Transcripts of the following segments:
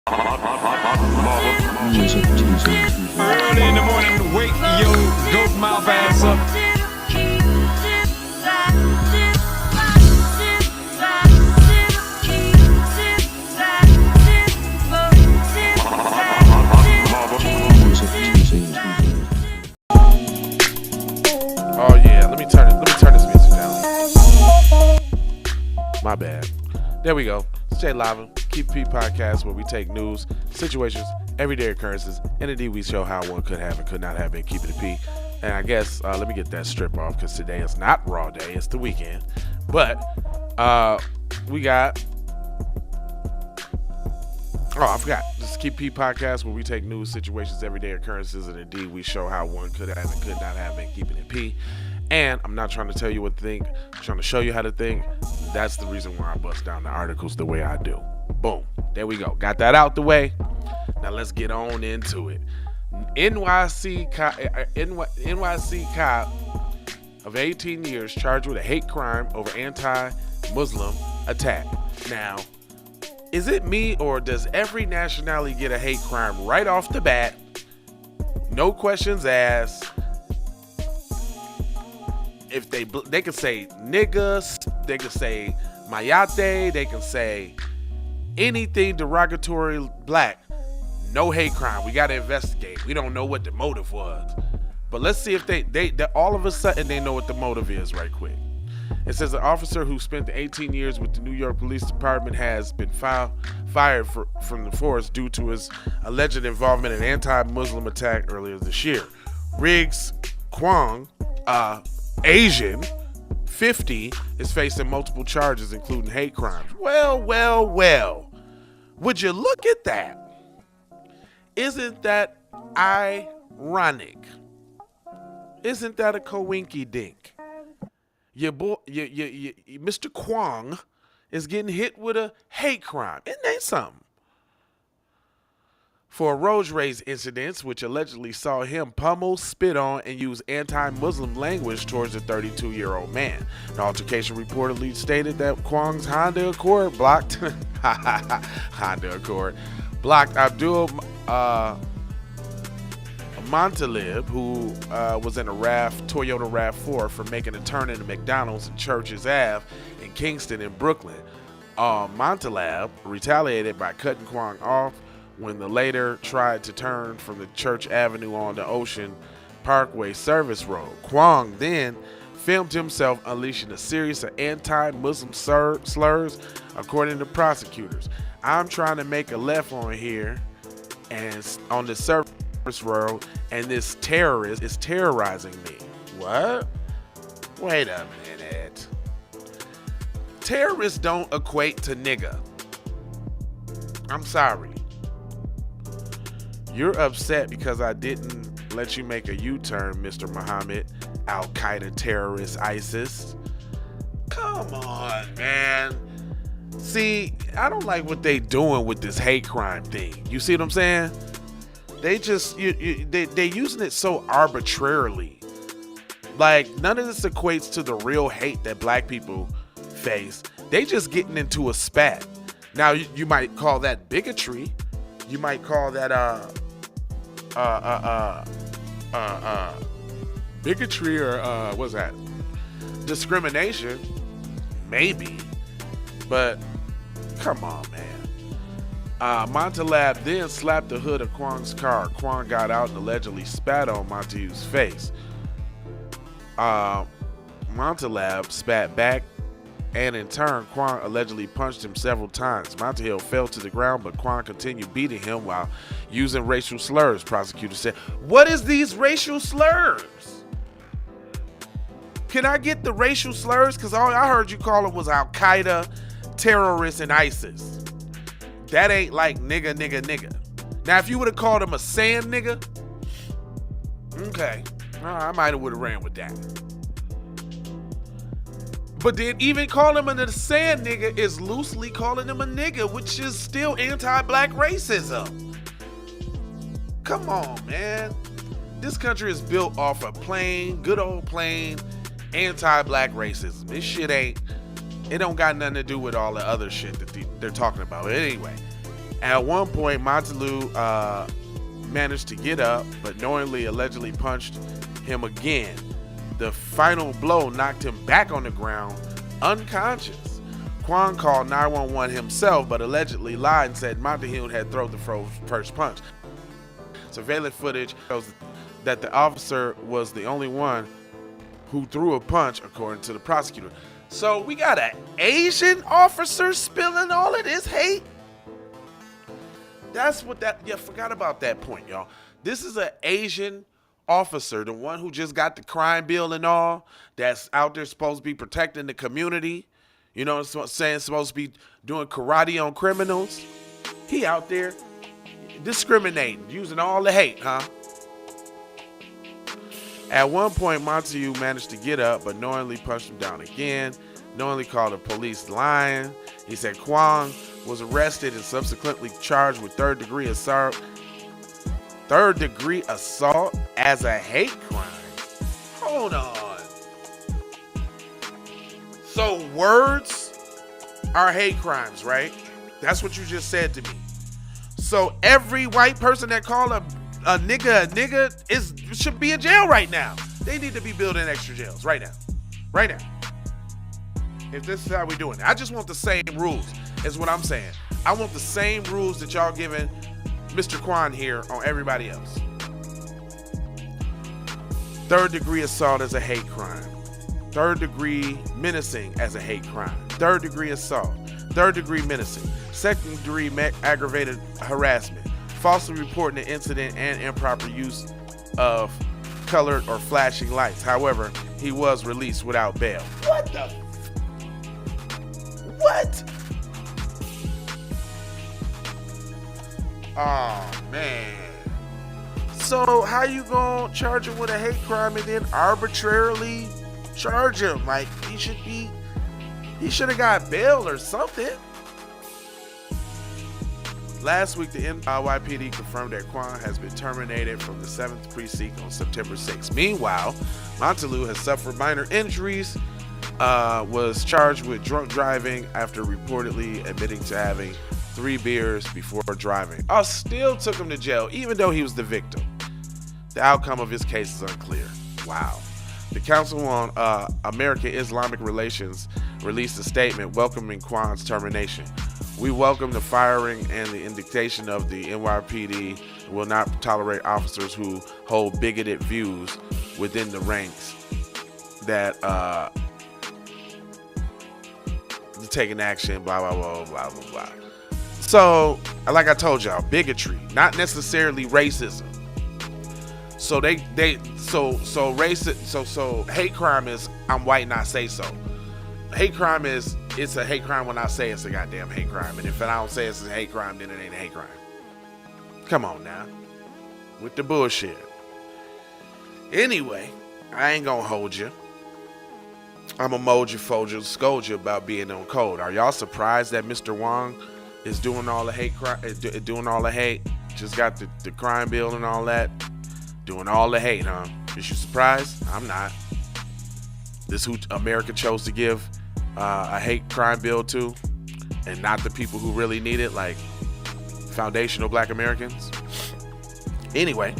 Early in the morning, wake yo goat mouth ass up. Oh yeah, let me turn this music down. My bad. There we go. It's Jay Lava, Keep P Podcast, where we take news, situations, everyday occurrences, and indeed we show how one could have and could not have it, keep it a P. And I guess let me get that strip off because today is not Raw Day, it's the weekend. But we got I forgot. This is Keep P Podcast, where we take news, situations, everyday occurrences, and indeed we show how one could have and could not have it, keeping it P. And I'm not trying to tell you what to think, I'm trying to show you how to think. That's the reason why I bust down the articles the way I do. Boom. There we go. Got that out the way. Now let's get on into it. NYC cop of 18 years charged with a hate crime over anti-Muslim attack. Now, is it me or does every nationality get a hate crime right off the bat? No questions asked. If they can say niggas, they can say mayate, they can say anything derogatory black. No hate crime. We got to investigate. We don't know what the motive was. But let's see if they all of a sudden they know what the motive is right quick. It says an officer who spent 18 years with the New York Police Department has been fired from the force due to his alleged involvement in an anti-Muslim attack earlier this year. Riggs Kwong, Asian, 50, is facing multiple charges, including hate crimes. Well. Would you look at that? Isn't that ironic? Isn't that a coinky dink? Your boy, Mr. Kwong is getting hit with a hate crime. Isn't that something? For a road rage incident, which allegedly saw him pummel, spit on, and use anti-Muslim language towards the 32-year-old man. The altercation reportedly stated that Kwong's Honda Accord blocked Abdul Montalib, who was in a Toyota RAV4, for making a turn into McDonald's and Church Ave in Kingston in Brooklyn. Montalib retaliated by cutting Kwong off when the latter tried to turn from the Church Avenue on the Ocean Parkway service road. Kwong then filmed himself unleashing a series of anti-Muslim slurs, according to prosecutors. I'm trying to make a left on here and on the service road, and this terrorist is terrorizing me. What? Wait a minute. Terrorists don't equate to nigga. I'm sorry. You're upset because I didn't let you make a U-turn, Mr. Muhammad, Al-Qaeda terrorist ISIS. Come on, man. See, I don't like what they doing with this hate crime thing. You see what I'm saying? They just, they using it so arbitrarily. Like, none of this equates to the real hate that black people face. They just getting into a spat. Now, you might call that bigotry. You might call that, bigotry or what's that? Discrimination, maybe, but come on, man. Montalib then slapped the hood of Kwong's car. Kwong got out and allegedly spat on Montalib's face. Montalib spat back, and in turn, Kwong allegedly punched him several times. Montalib fell to the ground, but Kwong continued beating him while using racial slurs, prosecutors said. What is these racial slurs? Can I get the racial slurs? Because all I heard you call it was Al-Qaeda, terrorists, and ISIS. That ain't like nigga. Now, if you would have called him a sand nigga, okay, I might have would have ran with that. But then even calling him a sand nigga is loosely calling him a nigga, which is still anti-black racism. Come on, man. This country is built off of good old plain anti-black racism. This shit it don't got nothing to do with all the other shit that they're talking about. But anyway, At one point, Montalou managed to get up, but knowingly allegedly punched him again. The final blow knocked him back on the ground, unconscious. Kwong called 911 himself, but allegedly lied and said Montalou had thrown the first punch. Surveillance footage shows that the officer was the only one who threw a punch, according to the prosecutor. So we got an Asian officer spilling all of this hate? That's what forgot about that point, y'all. This is an Asian officer, the one who just got the crime bill and all, that's out there supposed to be protecting the community. You know what I'm saying? Supposed to be doing karate on criminals. He out there discriminating, using all the hate, huh? At one point, Montalou managed to get up, but knowingly punched him down again, knowingly called the police lying. He said Kwong was arrested and subsequently charged with third-degree assault. Third-degree assault as a hate crime? Hold on. So words are hate crimes, right? That's what you just said to me. So every white person that called a nigga should be in jail right now. They need to be building extra jails right now. Right now. If this is how we doing it. I just want the same rules, is what I'm saying. I want the same rules that y'all giving Mr. Kwong here on everybody else. Third-degree assault as a hate crime. Third-degree menacing as a hate crime. Third-degree assault. Third-degree menacing. Second-degree aggravated harassment. Falsely reporting an incident and improper use of colored or flashing lights. However, he was released without bail. What the? What? Oh, man. So how you gonna charge him with a hate crime and then arbitrarily charge him? Like, he should have got bail or something. Last week, the NYPD confirmed that Kwong has been terminated from the 7th precinct on September 6th. Meanwhile, Montalou has suffered minor injuries, was charged with drunk driving after reportedly admitting to having 3 beers before driving. Still took him to jail, even though he was the victim. The outcome of his case is unclear. Wow. The Council on American-Islamic Relations released a statement welcoming Kwong's termination. We welcome the firing and the indication of the NYPD and will not tolerate officers who hold bigoted views within the ranks that taking action, blah, blah, blah, blah, blah, blah. So, like I told y'all, bigotry, not necessarily racism. So so hate crime is I'm white and I say so. Hate crime is it's a hate crime when I say it's a goddamn hate crime. And if I don't say it's a hate crime, then it ain't a hate crime. Come on now. With the bullshit. Anyway, I ain't gonna hold you. I'm a mold you, fold you, scold you about being on code. Are y'all surprised that Mr. Wong is doing all the hate doing all the hate? Just got the crime bill and all that. Doing all the hate, huh? Is you surprised? I'm not. This who America chose to give a hate crime bill to, and not the people who really need it, like foundational black Americans. Anyway,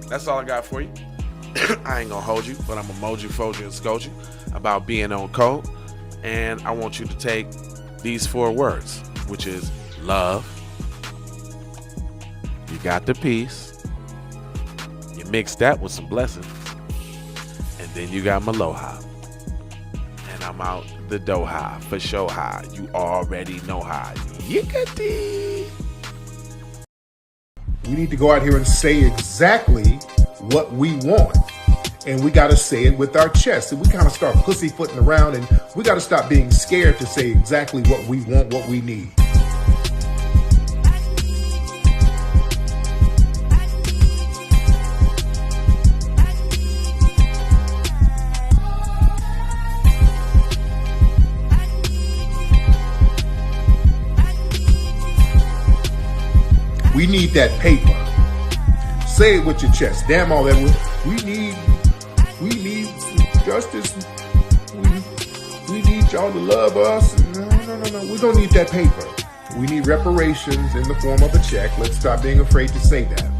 that's all I got for you. I ain't gonna hold you, but I'm gonna mold you, fold you, and scold you about being on code. And I want you to take these 4 words, which is love, you got the peace, you mix that with some blessings, and then you got Maloha. And I'm out the Doha for show high. You already know how. Yickety. We need to go out here and say exactly what we want. And we got to say it with our chest. And we kind of start pussyfooting around, and we got to stop being scared to say exactly what we want, what we need. We need that paper. Say it with your chest. Damn all that. We need justice. We need y'all to love us. No. We don't need that paper. We need reparations in the form of a check. Let's stop being afraid to say that.